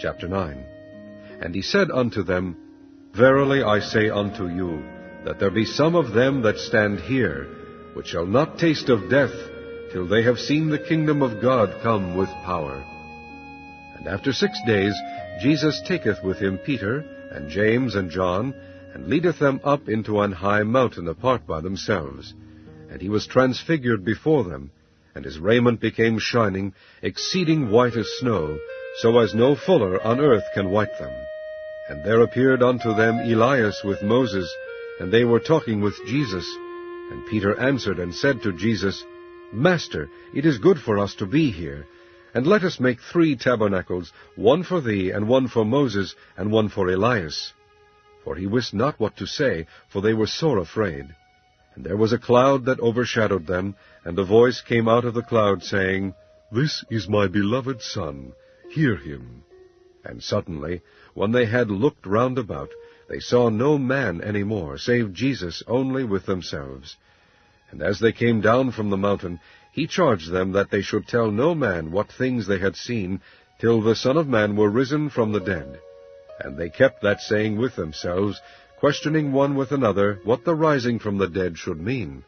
Chapter 9. And he said unto them, Verily I say unto you, that there be some of them that stand here, which shall not taste of death, till they have seen the kingdom of God come with power. And after 6 days Jesus taketh with him Peter, and James, and John, and leadeth them up into an high mountain apart by themselves. And he was transfigured before them, and his raiment became shining, exceeding white as snow, so as no fuller on earth can white them. And there appeared unto them Elias with Moses, and they were talking with Jesus. And Peter answered and said to Jesus, Master, it is good for us to be here. And let us make 3 tabernacles, one for thee, and one for Moses, and one for Elias. For he wist not what to say, for they were sore afraid. And there was a cloud that overshadowed them, and a voice came out of the cloud, saying, This is my beloved Son, hear him. And suddenly, when they had looked round about, they saw no man any more, save Jesus only with themselves. And as they came down from the mountain, he charged them that they should tell no man what things they had seen, till the Son of Man were risen from the dead. And they kept that saying with themselves, questioning one with another what the rising from the dead should mean.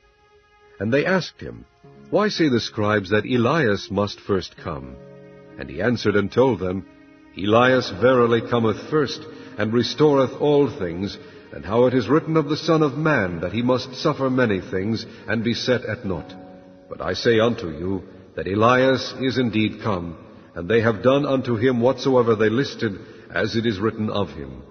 And they asked him, Why say the scribes that Elias must first come? And he answered and told them, Elias verily cometh first, and restoreth all things, and how it is written of the Son of Man, that he must suffer many things, and be set at naught. But I say unto you, that Elias is indeed come, and they have done unto him whatsoever they listed, as it is written of him.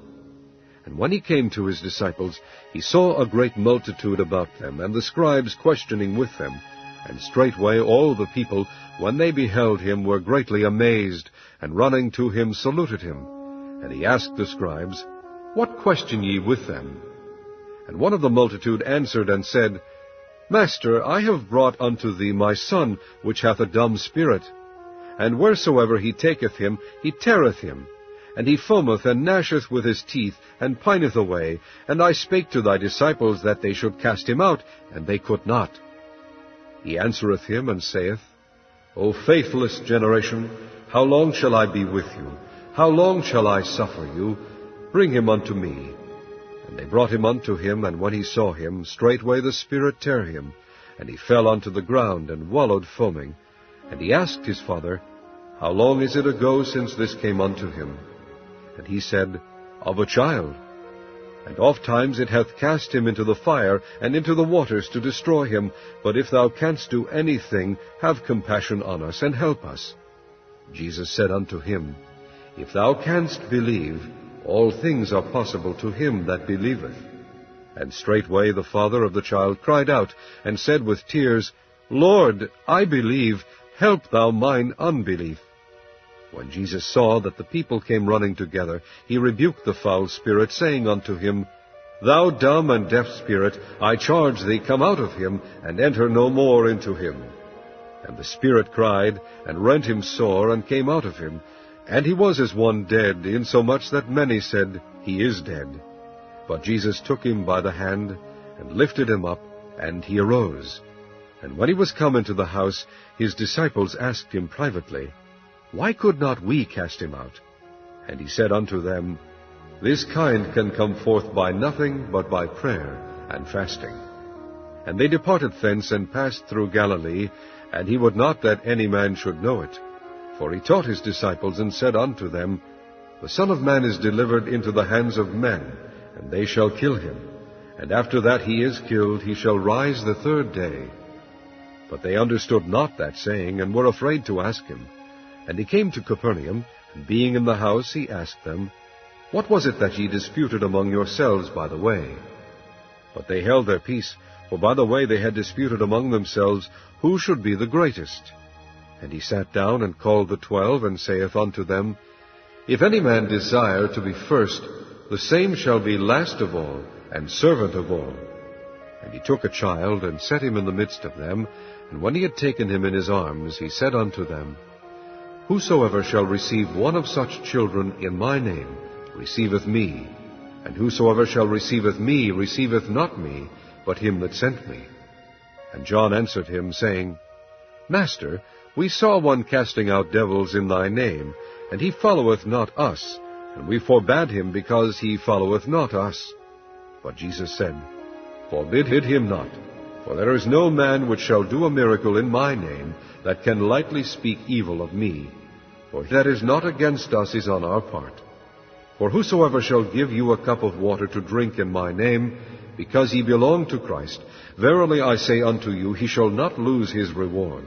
And when he came to his disciples, he saw a great multitude about them, and the scribes questioning with them. And straightway all the people, when they beheld him, were greatly amazed, and running to him saluted him. And he asked the scribes, What question ye with them? And one of the multitude answered and said, Master, I have brought unto thee my son, which hath a dumb spirit. And wheresoever he taketh him, he teareth him. And he foameth and gnasheth with his teeth, and pineth away. And I spake to thy disciples that they should cast him out, and they could not. He answereth him, and saith, O faithless generation, how long shall I be with you? How long shall I suffer you? Bring him unto me. And they brought him unto him, and when he saw him, straightway the spirit tare him, and he fell unto the ground, and wallowed foaming. And he asked his father, How long is it ago since this came unto him? And he said, Of a child. And ofttimes it hath cast him into the fire, and into the waters to destroy him. But if thou canst do anything, have compassion on us, and help us. Jesus said unto him, If thou canst believe, all things are possible to him that believeth. And straightway the father of the child cried out, and said with tears, Lord, I believe, help thou mine unbelief. When Jesus saw that the people came running together, he rebuked the foul spirit, saying unto him, Thou dumb and deaf spirit, I charge thee, come out of him, and enter no more into him. And the spirit cried, and rent him sore, and came out of him. And he was as one dead, insomuch that many said, He is dead. But Jesus took him by the hand, and lifted him up, and he arose. And when he was come into the house, his disciples asked him privately, Why could not we cast him out? And he said unto them, This kind can come forth by nothing but by prayer and fasting. And they departed thence, and passed through Galilee, and he would not that any man should know it. For he taught his disciples, and said unto them, The Son of Man is delivered into the hands of men, and they shall kill him. And after that he is killed, he shall rise the 3rd day. But they understood not that saying, and were afraid to ask him. And he came to Capernaum, and being in the house, he asked them, What was it that ye disputed among yourselves by the way? But they held their peace, for by the way they had disputed among themselves, who should be the greatest. And he sat down, and called the 12, and saith unto them, If any man desire to be first, the same shall be last of all, and servant of all. And he took a child, and set him in the midst of them, and when he had taken him in his arms, he said unto them, Whosoever shall receive one of such children in my name, receiveth me, and whosoever shall receiveth me, receiveth not me, but him that sent me. And John answered him, saying, Master, we saw one casting out devils in thy name, and he followeth not us, and we forbade him, because he followeth not us. But Jesus said, Forbid him not, for there is no man which shall do a miracle in my name, that can lightly speak evil of me. For that is not against us is on our part. For whosoever shall give you a cup of water to drink in my name, because ye belong to Christ, verily I say unto you, he shall not lose his reward.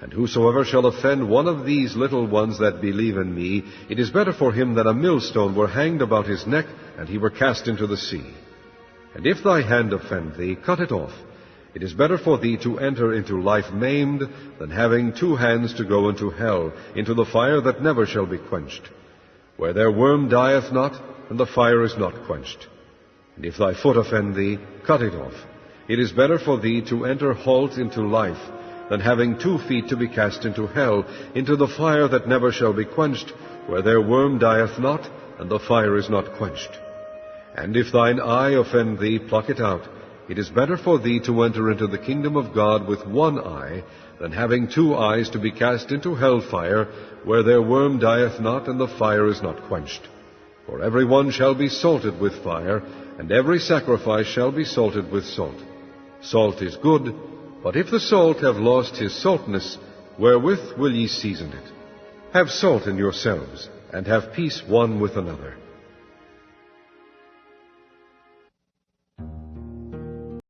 And whosoever shall offend one of these little ones that believe in me, it is better for him that a millstone were hanged about his neck, and he were cast into the sea. And if thy hand offend thee, cut it off. It is better for thee to enter into life maimed, than having 2 hands to go into hell, into the fire that never shall be quenched, where their worm dieth not, and the fire is not quenched. And if thy foot offend thee, cut it off. It is better for thee to enter halt into life, than having 2 feet to be cast into hell, into the fire that never shall be quenched, where their worm dieth not, and the fire is not quenched. And if thine eye offend thee, pluck it out. It is better for thee to enter into the kingdom of God with 1 eye, than having 2 eyes to be cast into hell fire, where their worm dieth not, and the fire is not quenched. For every one shall be salted with fire, and every sacrifice shall be salted with salt. Salt is good, but if the salt have lost his saltness, wherewith will ye season it? Have salt in yourselves, and have peace one with another.